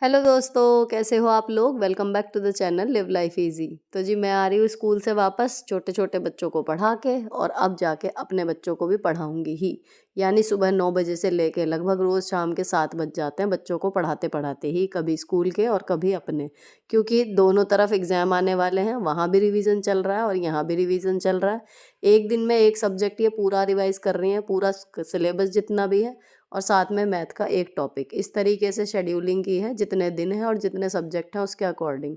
Hello दोस्तों, कैसे हो आप लोग। Welcome back to the channel live life easy. तो जी मैं आ रही हूँ स्कूल से वापस छोटे छोटे बच्चों को पढ़ा के, और अब जाके अपने बच्चों को भी पढ़ाऊंगी ही। यानी सुबह 9 बजे से लेके लगभग रोज़ शाम के 7 बज जाते हैं बच्चों को पढ़ाते पढ़ाते ही, कभी स्कूल के और कभी अपने। क्योंकि दोनों तरफ एग्ज़ाम आने वाले हैं, वहाँ भी रिवीजन चल रहा है और यहाँ भी रिवीजन चल रहा है। एक दिन में एक सब्जेक्ट ये पूरा रिवाइज कर रही हैं, पूरा सिलेबस जितना भी है, और साथ में मैथ का एक टॉपिक। इस तरीके से शेड्यूलिंग की है, जितने दिन हैं और जितने सब्जेक्ट हैं उसके अकॉर्डिंग।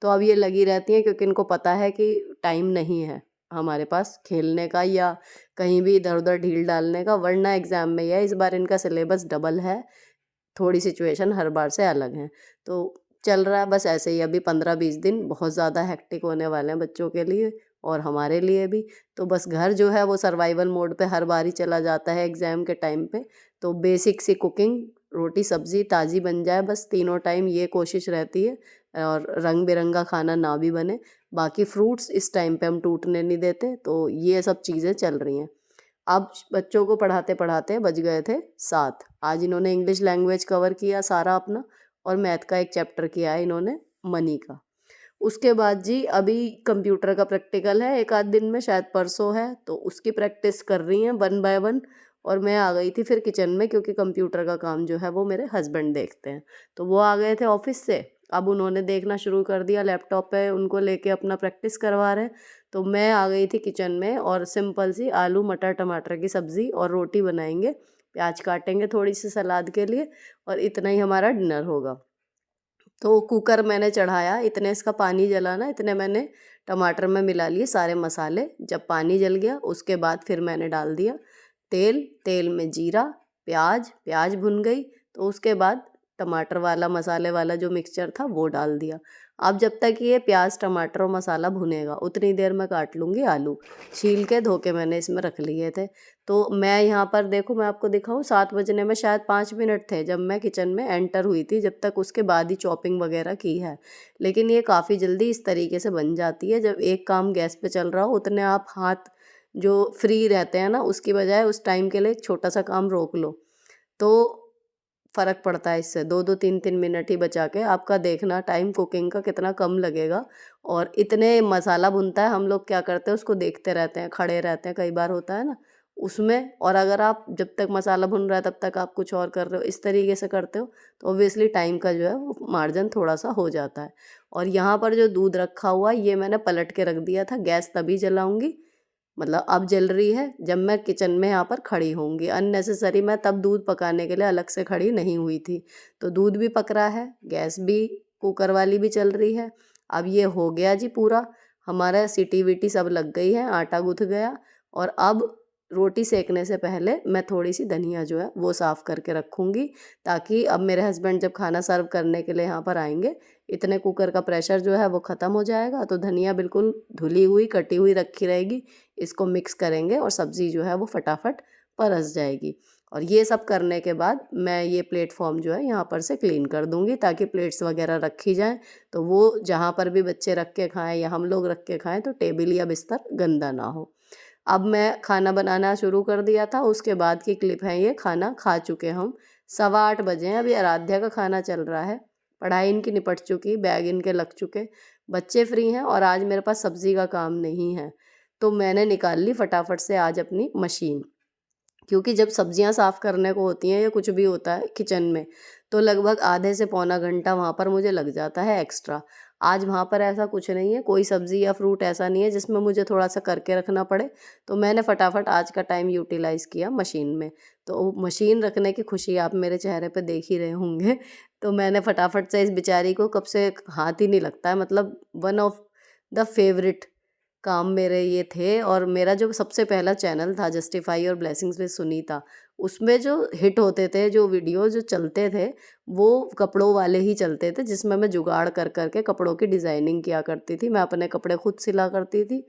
तो अब ये लगी रहती हैं क्योंकि इनको पता है कि टाइम नहीं है हमारे पास खेलने का या कहीं भी इधर उधर ढील डालने का, वरना एग्ज़ाम में यह इस बार इनका सिलेबस डबल है। थोड़ी सिचुएशन हर बार से अलग है। तो चल रहा है बस ऐसे ही। अभी 15-20 दिन बहुत ज़्यादा हेक्टिक होने वाले हैं बच्चों के लिए और हमारे लिए भी। तो बस घर जो है वो सर्वाइवल मोड पे हर बार ही चला जाता है एग्ज़ाम के टाइम पे। तो बेसिक सी कुकिंग, रोटी सब्ज़ी ताज़ी बन जाए बस तीनों टाइम, ये कोशिश रहती है। और रंग बिरंगा खाना ना भी बने। बाकी फ्रूट्स इस टाइम पे हम टूटने नहीं देते। तो ये सब चीज़ें चल रही हैं। अब बच्चों को पढ़ाते पढ़ाते बज गए थे 7। आज इन्होंने इंग्लिश लैंग्वेज कवर किया सारा अपना, और मैथ का एक चैप्टर किया है इन्होंने, मनी का। उसके बाद जी अभी कंप्यूटर का प्रैक्टिकल है, एक आध दिन में, शायद परसों है, तो उसकी प्रैक्टिस कर रही हैं 1 बाय 1। और मैं आ गई थी फिर किचन में, क्योंकि कंप्यूटर का काम जो है वो मेरे हस्बैंड देखते हैं। तो वो आ गए थे ऑफिस से, अब उन्होंने देखना शुरू कर दिया लैपटॉप पे, उनको लेके अपना प्रैक्टिस करवा रहे हैं। तो मैं आ गई थी किचन में, और सिंपल सी आलू मटर टमाटर की सब्ज़ी और रोटी बनाएंगे, प्याज काटेंगे थोड़ी सी सलाद के लिए, और इतना ही हमारा डिनर होगा। तो कुकर मैंने चढ़ाया, इतने इसका पानी जला ना, इतने मैंने टमाटर में मिला लिए सारे मसाले। जब पानी जल गया उसके बाद फिर मैंने डाल दिया तेल, तेल में जीरा, प्याज, प्याज भुन गई, तो उसके बाद टमाटर वाला मसाले वाला जो मिक्सचर था वो डाल दिया। अब जब तक ये प्याज टमाटर और मसाला भुनेगा उतनी देर में काट लूँगी आलू। छील के धो के मैंने इसमें रख लिए थे। तो मैं यहाँ पर देखो, मैं आपको दिखाऊँ, 7 बजने में शायद 5 मिनट थे जब मैं किचन में एंटर हुई थी, जब तक उसके बाद ही चॉपिंग वगैरह की है। लेकिन ये काफ़ी जल्दी इस तरीके से बन जाती है, जब एक काम गैस पे चल रहा हो उतने आप हाथ जो फ्री रहते हैं ना, उसकी बजाय उस टाइम के लिए एक छोटा सा काम रोक लो, तो फ़र्क पड़ता है इससे। 2-2 3-3 मिनट ही बचा के आपका देखना टाइम कुकिंग का कितना कम लगेगा। और इतने मसाला भुनता है, हम लोग क्या करते हैं उसको देखते रहते हैं, खड़े रहते हैं, कई बार होता है ना उसमें। और अगर आप जब तक मसाला भुन रहा है तब तक आप कुछ और कर रहे हो, इस तरीके से करते हो, तो ऑब्वियसली टाइम का जो है वो मार्जिन थोड़ा-सा हो जाता है। और यहाँ पर जो दूध रखा हुआ है ये मैंने पलट के रख दिया था, गैस तभी जलाऊँगी, मतलब अब जल रही है जब मैं किचन में यहाँ पर खड़ी होंगी। अननेसेसरी मैं तब दूध पकाने के लिए अलग से खड़ी नहीं हुई थी। तो दूध भी पक रहा है, गैस भी कुकर वाली भी चल रही है। अब ये हो गया जी पूरा, हमारा सीटी-वीटी सब लग गई है, आटा गूँथ गया। और अब रोटी सेकने से पहले मैं थोड़ी-सी धनिया जो है वो साफ़ करके रखूँगी, ताकि अब मेरे हस्बैंड जब खाना सर्व करने के लिए यहाँ पर आएँगे, इतने कुकर का प्रेशर जो है वो ख़त्म हो जाएगा। तो धनिया बिल्कुल धुली हुई, कटी हुई रखी रहेगी। इसको मिक्स करेंगे और सब्ज़ी जो है वो फटाफट परस जाएगी। और ये सब करने के बाद मैं ये प्लेटफ़ॉर्म जो है यहाँ पर से क्लीन कर दूँगी, ताकि प्लेट्स वग़ैरह रखी जाएँ, तो वो जहाँ पर भी बच्चे रख के खाएँ या हम लोग रख के खाएँ तो टेबल या बिस्तर गंदा ना हो। अब मैं खाना बनाना शुरू कर दिया था, उसके बाद की क्लिप है ये। खाना खा चुके हम, 8:15 बजे हैं, अभी आराध्या का खाना चल रहा है। पढ़ाई इनकी निपट चुकी, बैग इनके लग चुके, बच्चे फ्री हैं, और आज मेरे पास सब्ज़ी का काम नहीं है। तो मैंने निकाल ली फटाफट से आज अपनी मशीन, क्योंकि जब सब्जियां साफ़ करने को होती हैं या कुछ भी होता है किचन में, तो लगभग आधे से पौना घंटा वहाँ पर मुझे लग जाता है एक्स्ट्रा। आज वहाँ पर ऐसा कुछ नहीं है, कोई सब्ज़ी या फ्रूट ऐसा नहीं है जिसमें मुझे थोड़ा सा करके रखना पड़े। तो मैंने फटाफट आज का टाइम यूटिलाइज़ किया मशीन में। तो मशीन रखने की खुशी आप मेरे चेहरे पे देख ही रहे होंगे। तो मैंने फटाफट से इस बेचारी को, कब से हाथ ही नहीं लगता है, मतलब वन ऑफ द फेवरेट काम मेरे ये थे। और मेरा जो सबसे पहला चैनल था जस्टिफाई और ब्लेसिंग्स विद सुनीता, उसमें जो हिट होते थे, जो वीडियो जो चलते थे, वो कपड़ों वाले ही चलते थे, जिसमें मैं जुगाड़ कर कर के कपड़ों की डिज़ाइनिंग किया करती थी। मैं अपने कपड़े खुद सिला करती थी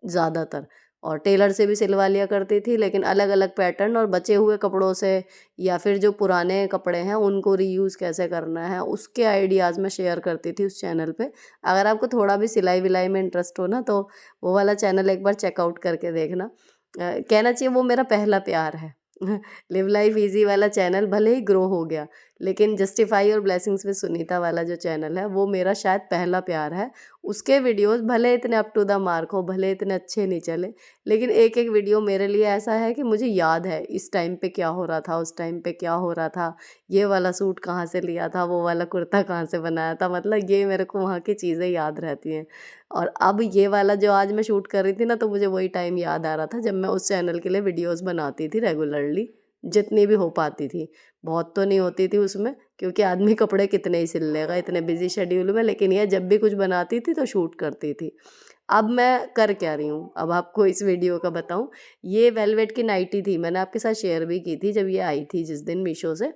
ज़्यादातर, और टेलर से भी सिलवा लिया करती थी, लेकिन अलग-अलग पैटर्न और बचे हुए कपड़ों से, या फिर जो पुराने कपड़े हैं उनको रीयूज़ कैसे करना है, उसके आइडियाज़ मैं शेयर करती थी उस चैनल पे। अगर आपको थोड़ा भी सिलाई-विलाई में इंटरेस्ट हो ना, तो वो वाला चैनल एक बार चेकआउट करके देखना। कहना चाहिए वो मेरा पहला प्यार है। लिव लाइफ ईज़ी वाला चैनल भले ही ग्रो हो गया, लेकिन जस्टिफाई और ब्लेसिंग्स विद सुनीता वाला जो चैनल है वो मेरा शायद पहला प्यार है। उसके वीडियोस भले इतने अप टू द मार्क हो, भले इतने अच्छे नहीं चले, लेकिन एक एक वीडियो मेरे लिए ऐसा है कि मुझे याद है इस टाइम पे क्या हो रहा था, उस टाइम पे क्या हो रहा था, ये वाला सूट कहाँ से लिया था, वो वाला कुर्ता कहाँ से बनाया था, मतलब ये मेरे को वहाँ की चीज़ें याद रहती हैं। और अब ये वाला जो आज मैं शूट कर रही थी ना, तो मुझे वही टाइम याद आ रहा था जब मैं उस चैनल के लिए वीडियोस बनाती थी रेगुलरली, जितनी भी हो पाती थी। बहुत तो नहीं होती थी उसमें, क्योंकि आदमी कपड़े कितने ही सिल लेगा इतने बिजी शेड्यूल में, लेकिन ये जब भी कुछ बनाती थी तो शूट करती थी। अब मैं कर क्या रही हूँ, अब आपको इस वीडियो का बताऊँ। ये वेलवेट की नाइटी थी, मैंने आपके साथ शेयर भी की थी जब ये आई थी जिस दिन मीशो से।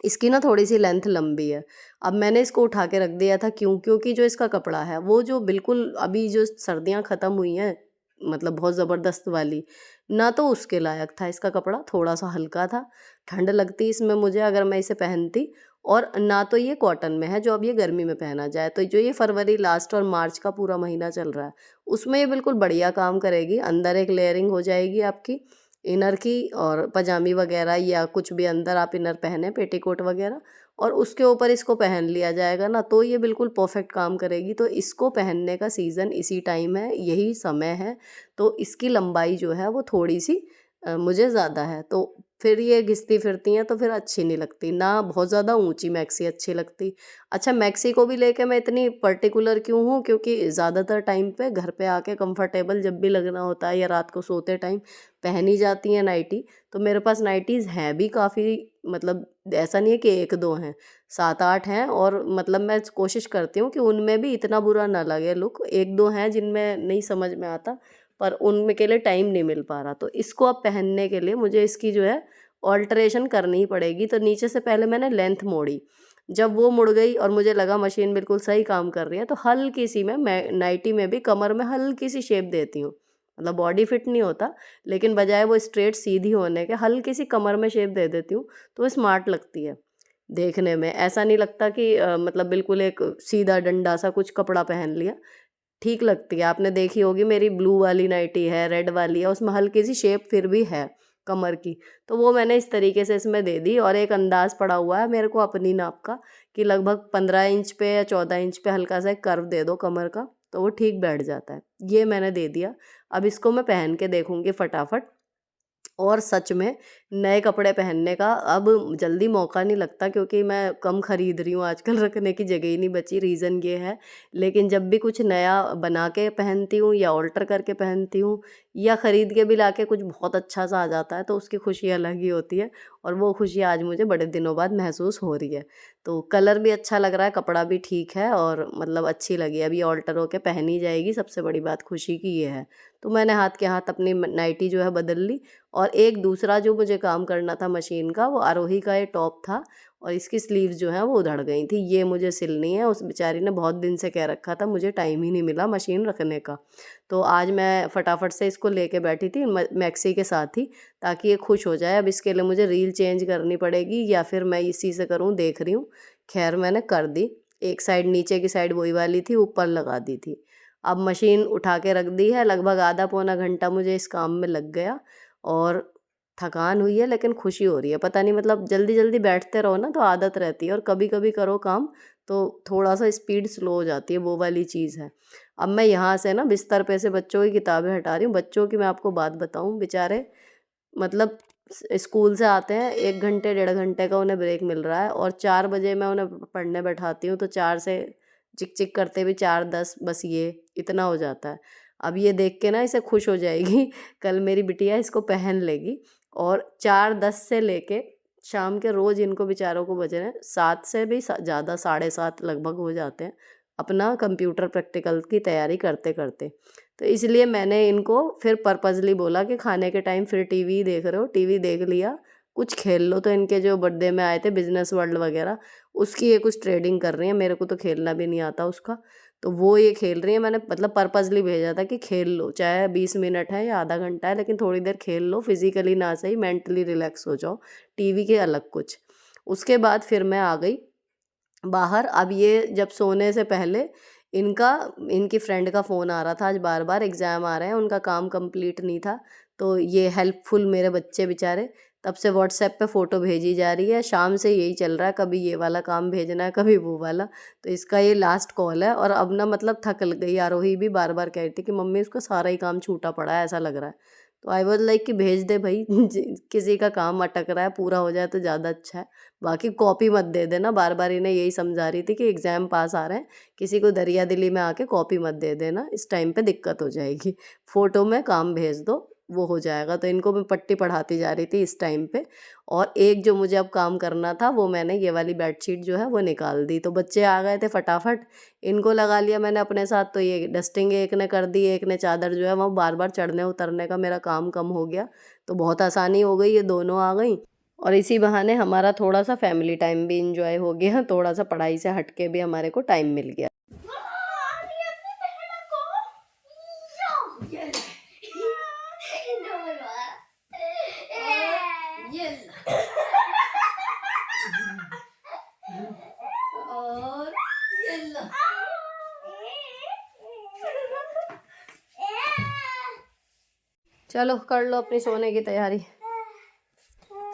इसकी ना थोड़ी सी लेंथ लंबी है। अब मैंने इसको उठा के रख दिया था, क्यों? क्योंकि जो इसका कपड़ा है वो जो बिल्कुल अभी जो सर्दियाँ ख़त्म हुई हैं, मतलब बहुत ज़बरदस्त वाली, ना तो उसके लायक था इसका कपड़ा, थोड़ा-सा हल्का था, ठंड लगती इसमें मुझे अगर मैं इसे पहनती, और ना तो ये कॉटन में है जो अब ये गर्मी में पहना जाए। तो जो ये फरवरी लास्ट और मार्च का पूरा महीना चल रहा है, उसमें ये बिल्कुल बढ़िया काम करेगी। अंदर एक लेयरिंग हो जाएगी आपकी इनर की, और पजामी वगैरह या कुछ भी अंदर आप इनर पहने, पेटीकोट वगैरह, और उसके ऊपर इसको पहन लिया जाएगा ना, तो ये बिल्कुल परफेक्ट काम करेगी। तो इसको पहनने का सीज़न इसी टाइम है, यही समय है। तो इसकी लंबाई जो है वो थोड़ी सी मुझे ज़्यादा है, तो फिर ये घिसती फिरती हैं तो फिर अच्छी नहीं लगती, ना बहुत ज़्यादा ऊंची मैक्सी अच्छी लगती। अच्छा, मैक्सी को भी लेके मैं इतनी पर्टिकुलर क्यों हूँ? क्योंकि ज़्यादातर टाइम पे घर पे आके कंफर्टेबल जब भी लगना होता है या रात को सोते टाइम पहनी जाती हैं नाइटी। तो मेरे पास नाइटीज़ हैं भी काफ़ी, मतलब ऐसा नहीं है कि 1-2 हैं, 7-8 हैं, और मतलब मैं कोशिश करती हूँ कि उनमें भी इतना बुरा ना लगे लुक। 1-2 हैं जिनमें नहीं समझ में आता, पर उनमें के लिए टाइम नहीं मिल पा रहा। तो इसको अब पहनने के लिए मुझे इसकी जो है ऑल्टरेशन करनी ही पड़ेगी। तो नीचे से पहले मैंने लेंथ मोड़ी, जब वो मुड़ गई और मुझे लगा मशीन बिल्कुल सही काम कर रही है, तो हल्की सी मैं नाइटी में भी कमर में हल्की सी शेप देती हूँ। मतलब बॉडी फिट नहीं होता, लेकिन बजाय वो स्ट्रेट सीधी होने के हल्की सी कमर में शेप दे देती हूँ, तो वो स्मार्ट लगती है देखने में। ऐसा नहीं लगता कि मतलब बिल्कुल एक सीधा डंडा सा कुछ कपड़ा पहन लिया, ठीक लगती है। आपने देखी होगी मेरी ब्लू वाली नाइटी है, रेड वाली है, उसमें हल्की सी शेप फिर भी है कमर की, तो वो मैंने इस तरीके से इसमें दे दी। और एक अंदाज़ पड़ा हुआ है मेरे को अपनी नाप का कि लगभग 15 इंच पे या 14 इंच पे हल्का सा एक कर्व दे दो कमर का, तो वो ठीक बैठ जाता है। ये मैंने दे दिया। अब इसको मैं पहन के देखूँगी फटाफट। और सच में नए कपड़े पहनने का अब जल्दी मौका नहीं लगता, क्योंकि मैं कम खरीद रही हूँ आजकल, रखने की जगह ही नहीं बची, रीज़न ये है। लेकिन जब भी कुछ नया बना के पहनती हूँ या ऑल्टर करके पहनती हूँ या ख़रीद के भी लाके कुछ बहुत अच्छा सा आ जाता है, तो उसकी खुशी अलग ही होती है। और वो खुशी आज मुझे बड़े दिनों बाद महसूस हो रही है। तो कलर भी अच्छा लग रहा है, कपड़ा भी ठीक है, और मतलब अच्छी लगी। अभी ऑल्टर होके पहनी जाएगी, सबसे बड़ी बात खुशी की ये है। तो मैंने हाथ के हाथ अपनी नाइटी जो है बदल ली। और एक दूसरा जो मुझे काम करना था मशीन का, वो आरोही का ये टॉप था, और इसकी स्लीव्स जो हैं वो उधड़ गई थी, ये मुझे सिलनी है। उस बेचारी ने बहुत दिन से कह रखा था, मुझे टाइम ही नहीं मिला मशीन रखने का। तो आज मैं फटाफट से इसको लेके बैठी थी मैक्सी के साथ ही, ताकि ये खुश हो जाए। अब इसके लिए मुझे रील चेंज करनी पड़ेगी या फिर मैं इसी से करूँ, देख रही हूँ। खैर मैंने कर दी, एक साइड नीचे की साइड वही वाली थी, ऊपर लगा दी थी। अब मशीन उठा के रख दी है, लगभग आधा पौना घंटा मुझे इस काम में लग गया, और थकान हुई है लेकिन खुशी हो रही है। पता नहीं, मतलब जल्दी-जल्दी बैठते रहो ना तो आदत रहती है, और कभी-कभी करो काम तो थोड़ा-सा स्पीड स्लो हो जाती है, वो वाली चीज़ है। अब मैं यहाँ से ना बिस्तर पे से बच्चों की किताबें हटा रही हूँ। बच्चों की मैं आपको बात बताऊँ, बेचारे मतलब स्कूल से आते हैं, 1 घंटे 1.5 घंटे का उन्हें ब्रेक मिल रहा है, और 4 बजे मैं उन्हें पढ़ने बैठाती हूँ, तो 4 से चिक-चिक करते भी 4:10, बस ये इतना हो जाता है। अब ये देख के ना इसे खुश हो जाएगी कल मेरी बिटिया इसको पहन लेगी। और 4:10 से लेके शाम के रोज़ इनको बेचारों को बज रहे हैं 7 से भी ज़्यादा, 7:30 लगभग हो जाते हैं अपना कंप्यूटर प्रैक्टिकल की तैयारी करते-करते। तो इसलिए मैंने इनको फिर पर्पज़ली बोला कि खाने के टाइम फिर टीवी देख रहे हो, टीवी देख लिया, कुछ खेल लो। तो इनके जो बर्थडे में आए थे बिज़नेस वर्ल्ड वगैरह, उसकी ये कुछ ट्रेडिंग कर रही हैं, मेरे को तो खेलना भी नहीं आता उसका। तो वो ये खेल रही हैं, मैंने मतलब पर्पज़ली भेजा था कि खेल लो, चाहे 20 मिनट है या आधा घंटा है, लेकिन थोड़ी देर खेल लो, फिज़िकली ना सही मेंटली रिलैक्स हो जाओ, टीवी के अलग कुछ। उसके बाद फिर मैं आ गई बाहर। अब ये जब सोने से पहले इनका इनकी फ्रेंड का फ़ोन आ रहा था, आज बार-बार एग्ज़ाम आ रहे हैं, उनका काम कंप्लीट नहीं था, तो ये हेल्पफुल मेरे बच्चे बेचारे तब से व्हाट्सएप पे फ़ोटो भेजी जा रही है, शाम से यही चल रहा है, कभी ये वाला काम भेजना है, कभी वो वाला। तो इसका ये लास्ट कॉल है और अब ना मतलब थक गई। आरोही भी बार बार कह रही थी कि मम्मी उसका सारा ही काम छूटा पड़ा है, ऐसा लग रहा है। तो आई वॉज लाइक कि भेज दे भाई किसी का काम अटक रहा है, पूरा हो जाए तो ज़्यादा अच्छा है। बाकी कॉपी मत दे देना, बार बार इन्हें यही समझा रही थी कि एग्ज़ाम पास आ रहे हैं, किसी को दरिया दिली में आके कॉपी मत दे देना, इस टाइम पे दिक्कत हो जाएगी। फ़ोटो में काम भेज दो, वो हो जाएगा। तो इनको मैं पट्टी पढ़ाती जा रही थी इस टाइम पे। और एक जो मुझे अब काम करना था वो मैंने ये वाली बेडशीट जो है वो निकाल दी। तो बच्चे आ गए थे फटाफट, इनको लगा लिया मैंने अपने साथ। तो ये डस्टिंग एक ने कर दी, एक ने चादर जो है वो बार बार चढ़ने उतरने का मेरा काम कम हो गया। तो बहुत आसानी हो गई, ये दोनों आ गई और इसी बहाने हमारा थोड़ा सा फैमिली टाइम भी इंजॉय हो गया, थोड़ा सा पढ़ाई से हट के भी हमारे को टाइम मिल गया। और चलो कर लो अपनी सोने की तैयारी।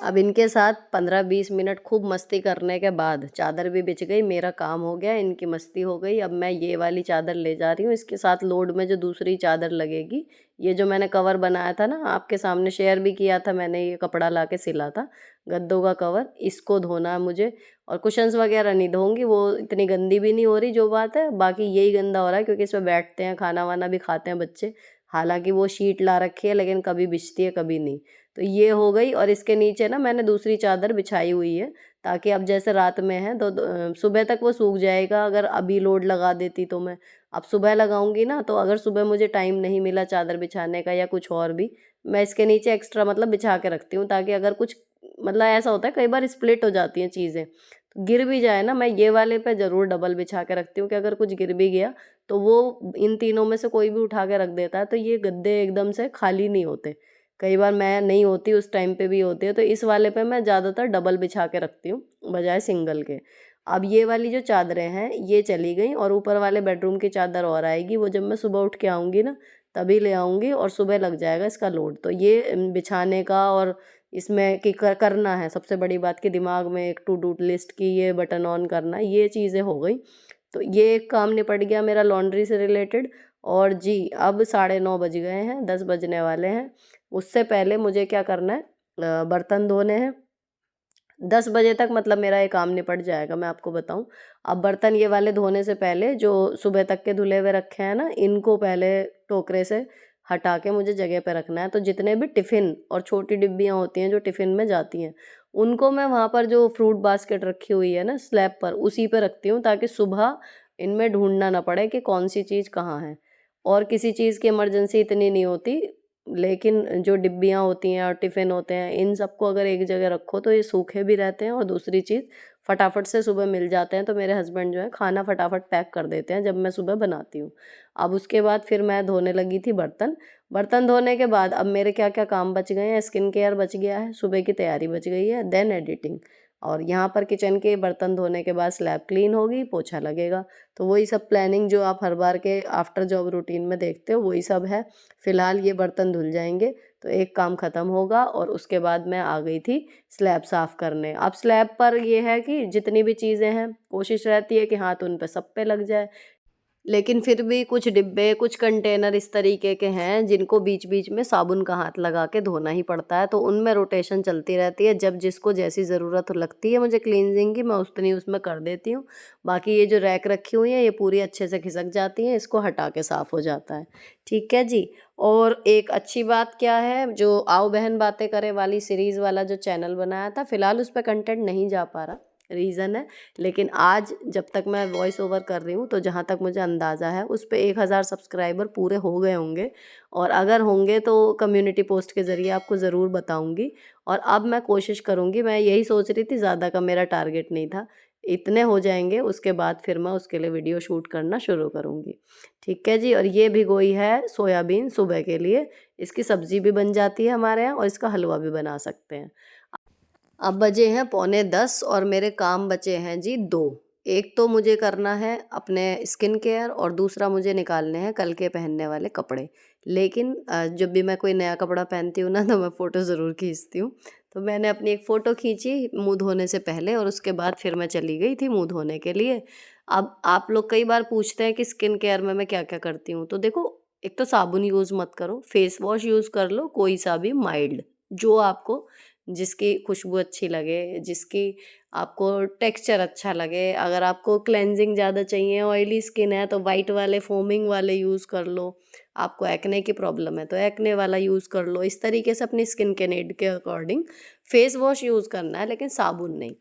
अब इनके साथ 15-20 मिनट खूब मस्ती करने के बाद चादर भी बिछ गई, मेरा काम हो गया, इनकी मस्ती हो गई। अब मैं ये वाली चादर ले जा रही हूँ, इसके साथ लोड में जो दूसरी चादर लगेगी, ये जो मैंने कवर बनाया था ना, आपके सामने शेयर भी किया था मैंने, ये कपड़ा ला के सिला था गद्दों का कवर, इसको धोना है मुझे। और कुशन्स वगैरह नहीं धोऊंगी, वो इतनी गंदी भी नहीं हो रही जो बात है, बाकी यही गंदा हो रहा है क्योंकि इस पर बैठते हैं, खाना वाना भी खाते हैं बच्चे। हालांकि वो शीट ला रखी है लेकिन कभी बिछती है कभी नहीं। तो ये हो गई और इसके नीचे ना मैंने दूसरी चादर बिछाई हुई है, ताकि अब जैसे रात में है तो सुबह तक वो सूख जाएगा। अगर अभी लोड लगा देती तो मैं अब सुबह लगाऊंगी ना, तो अगर सुबह मुझे टाइम नहीं मिला चादर बिछाने का या कुछ और भी, मैं इसके नीचे एक्स्ट्रा मतलब बिछा के रखती हूँ, ताकि अगर कुछ मतलब ऐसा होता है कई बार स्प्लिट हो जाती हैं चीज़ें, तो गिर भी जाए ना, मैं ये वाले पे ज़रूर डबल बिछा के रखती हूँ कि अगर कुछ गिर भी गया तो वो इन तीनों में से कोई भी उठा के रख देता है, तो ये गद्दे एकदम से खाली नहीं होते। कई बार मैं नहीं होती उस टाइम पे भी होती है, तो इस वाले पे मैं ज़्यादातर डबल बिछा के रखती हूँ बजाय सिंगल के। अब ये वाली जो चादरें हैं ये चली गई और ऊपर वाले बेडरूम की चादर और आएगी, वो जब मैं सुबह उठ के आऊँगी ना तभी ले आऊँगी और सुबह लग जाएगा इसका लोड। तो ये बिछाने का और इसमें कि करना है, सबसे बड़ी बात कि दिमाग में एक टू डू लिस्ट की ये बटन ऑन करना, ये चीज़ें हो गई। तो ये एक काम निपट गया मेरा लॉन्ड्री से रिलेटेड। और जी अब 9:30 बज गए हैं, 10 बजने वाले हैं। उससे पहले मुझे क्या करना है, बर्तन धोने हैं। 10 बजे तक मतलब मेरा ये काम निपट जाएगा, मैं आपको बताऊं। अब बर्तन ये वाले धोने से पहले जो सुबह तक के धुले हुए रखे हैं ना, इनको पहले टोकरे से हटा के मुझे जगह पे रखना है। तो जितने भी टिफ़िन और छोटी डिब्बियाँ होती हैं जो टिफ़िन में जाती हैं, उनको मैं वहाँ पर जो फ्रूट बास्केट रखी हुई है ना स्लैब पर, उसी पे रखती हूँ, ताकि सुबह इनमें ढूंढना ना पड़े कि कौन सी चीज़ कहाँ है। और किसी चीज़ की इमरजेंसी इतनी नहीं होती, लेकिन जो डिब्बियाँ होती हैं और टिफ़िन होते हैं, इन सबको अगर एक जगह रखो तो ये सूखे भी रहते हैं और दूसरी चीज़ फटाफट से सुबह मिल जाते हैं। तो मेरे हस्बैंड जो है खाना फटाफट पैक कर देते हैं जब मैं सुबह बनाती हूँ। अब उसके बाद फिर मैं धोने लगी थी बर्तन। बर्तन धोने के बाद अब मेरे क्या-क्या काम बच गए हैं, स्किन केयर बच गया है, सुबह की तैयारी बच गई है, देन एडिटिंग। और यहाँ पर किचन के बर्तन धोने के बाद स्लैब क्लीन होगी, पोछा लगेगा। तो वही सब प्लानिंग जो आप हर बार के आफ्टर जॉब रूटीन में देखते हो वही सब है। फ़िलहाल ये बर्तन धुल जाएंगे तो एक काम ख़त्म होगा और उसके बाद मैं आ गई थी स्लैब साफ़ करने। अब स्लैब पर ये है कि जितनी भी चीज़ें हैं कोशिश रहती है कि हाथ उन पे सब पे लग जाए। लेकिन फिर भी कुछ डिब्बे, कुछ कंटेनर इस तरीके के हैं जिनको बीच-बीच में साबुन का हाथ लगा के धोना ही पड़ता है, तो उनमें रोटेशन चलती रहती है। जब जिसको जैसी ज़रूरत लगती है मुझे क्लींजिंग की, मैं उतनी उसमें कर देती हूँ। बाकी ये जो रैक रखी हुई हैं ये पूरी अच्छे से खिसक जाती हैं, इसको हटा के साफ़ हो जाता है। ठीक है जी। और एक अच्छी बात क्या है, जो आओ बहन बातें करें वाली सीरीज़ वाला जो चैनल बनाया था, फ़िलहाल उस पे कंटेंट नहीं जा पा रहा, रीज़न है। लेकिन आज जब तक मैं वॉइस ओवर कर रही हूँ तो जहाँ तक मुझे अंदाज़ा है उस पे 1000 सब्सक्राइबर पूरे हो गए होंगे। और अगर होंगे तो कम्युनिटी पोस्ट के ज़रिए आपको ज़रूर बताऊँगी। और अब मैं कोशिश करूँगी, मैं यही सोच रही थी, ज़्यादा का मेरा टारगेट नहीं था, इतने हो जाएंगे उसके बाद फिर मैं उसके लिए वीडियो शूट करना शुरू करूँगी। ठीक है जी। और ये भिगोई है सोयाबीन सुबह के लिए, इसकी सब्ज़ी भी बन जाती है हमारे यहाँ और इसका हलवा भी बना सकते हैं। अब बजे हैं 9:45 और मेरे काम बचे हैं जी 2। एक तो मुझे करना है अपने स्किन केयर और दूसरा मुझे निकालने हैं कल के पहनने वाले कपड़े। लेकिन जब भी मैं कोई नया कपड़ा पहनती हूँ ना तो मैं फ़ोटो ज़रूर खींचती हूँ, तो मैंने अपनी एक फ़ोटो खींची मुँह धोने से पहले और उसके बाद फिर मैं चली गई थी मुँह धोने के लिए। अब आप लोग कई बार पूछते हैं कि स्किन केयर में मैं क्या-क्या करती हूँ, तो देखो, एक तो साबुन यूज़ मत करो, फेस वॉश यूज़ कर लो कोई सा भी माइल्ड, जो आपको जिसकी खुशबू अच्छी लगे, जिसकी आपको टेक्सचर अच्छा लगे। अगर आपको क्लेंजिंग ज़्यादा चाहिए, ऑयली स्किन है तो व्हाइट वाले फ़ोमिंग वाले यूज़ कर लो। आपको एक्ने की प्रॉब्लम है तो एक्ने वाला यूज़ कर लो। इस तरीके से अपनी स्किन के नीड के अकॉर्डिंग फेस वॉश यूज़ करना है, लेकिन साबुन नहीं।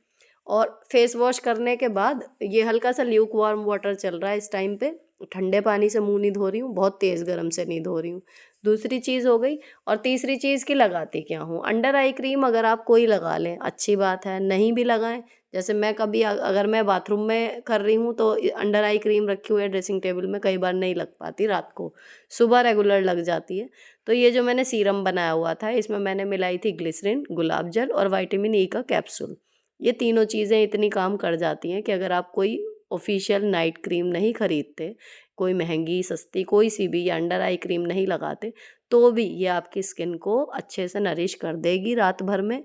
और फेस वॉश करने के बाद ये हल्का सा ल्यूक वार्म वाटर चल रहा है इस टाइम पे, ठंडे पानी से मुँह नहीं धो रही हूँ, बहुत तेज़ गरम से नहीं धो रही हूँ। दूसरी चीज़ हो गई। और तीसरी चीज़ कि लगाती क्या हूँ, अंडर आई क्रीम अगर आप कोई लगा लें अच्छी बात है, नहीं भी लगाएँ, जैसे मैं कभी अगर मैं बाथरूम में कर रही हूँ तो अंडर आई क्रीम रखी हुई है ड्रेसिंग टेबल में, कई बार नहीं लग पाती रात को, सुबह रेगुलर लग जाती है। तो ये जो मैंने सीरम बनाया हुआ था इसमें मैंने मिलाई थी ग्लिसरीन, गुलाब जल और विटामिन ई का कैप्सूल। ये तीनों चीज़ें इतनी काम कर जाती हैं कि अगर आप कोई ऑफिशियल नाइट क्रीम नहीं खरीदते, कोई महंगी सस्ती कोई सी भी या अंडर आई क्रीम नहीं लगाते, तो भी ये आपकी स्किन को अच्छे से नरिश कर देगी रात भर में।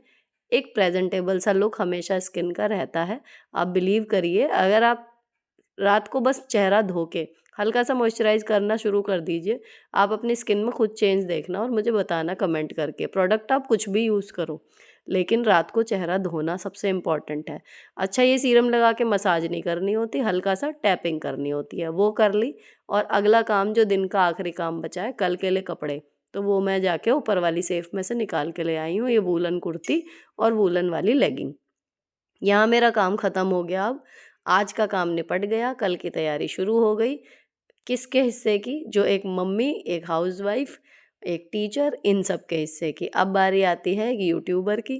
एक प्रेजेंटेबल सा लुक हमेशा स्किन का रहता है। आप बिलीव करिए, अगर आप रात को बस चेहरा धो के हल्का सा मॉइस्चराइज़ करना शुरू कर दीजिए, आप अपनी स्किन में खुद चेंज देखना और मुझे बताना कमेंट करके। प्रोडक्ट आप कुछ भी यूज़ करो, लेकिन रात को चेहरा धोना सबसे इम्पोर्टेंट है। अच्छा, ये सीरम लगा के मसाज नहीं करनी होती, हल्का सा टैपिंग करनी होती है, वो कर ली। और अगला काम जो दिन का आखिरी काम बचा है कल के लिए कपड़े, तो वो मैं जाके ऊपर वाली सेफ में से निकाल के ले आई हूँ, ये वूलन कुर्ती और वूलन वाली लेगिंग। यहाँ मेरा काम ख़त्म हो गया अब। आज का काम निपट गया, कल की तैयारी शुरू हो गई। किसके हिस्से की? जो एक मम्मी, एक हाउसवाइफ़, एक टीचर, इन सब के हिस्से की। अब बारी आती है एक यूट्यूबर की।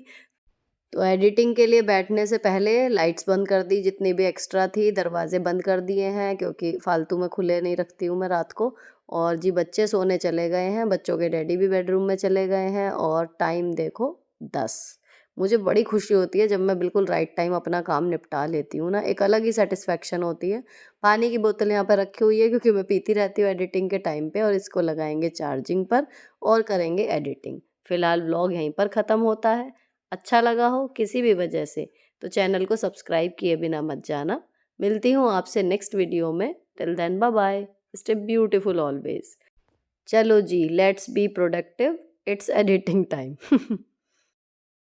तो एडिटिंग के लिए बैठने से पहले लाइट्स बंद कर दी, जितनी भी एक्स्ट्रा थी, दरवाजे बंद कर दिए हैं क्योंकि फालतू में खुले नहीं रखती हूँ मैं रात को। और जी बच्चे सोने चले गए हैं, बच्चों के डैडी भी बेडरूम में चले गए हैं और टाइम देखो 10। मुझे बड़ी खुशी होती है जब मैं बिल्कुल राइट टाइम अपना काम निपटा लेती हूँ ना, एक अलग ही सेटिस्फेक्शन होती है। पानी की बोतल यहाँ पर रखी हुई है क्योंकि मैं पीती रहती हूँ एडिटिंग के टाइम पे, और इसको लगाएंगे चार्जिंग पर और करेंगे एडिटिंग। फिलहाल व्लॉग यहीं पर ख़त्म होता है। अच्छा लगा हो किसी भी वजह से तो चैनल को सब्सक्राइब किए बिना मत जाना। मिलती हूँ आपसे नेक्स्ट वीडियो में। Till then bye bye, stay beautiful always. चलो जी, let's be productive, it's editing time.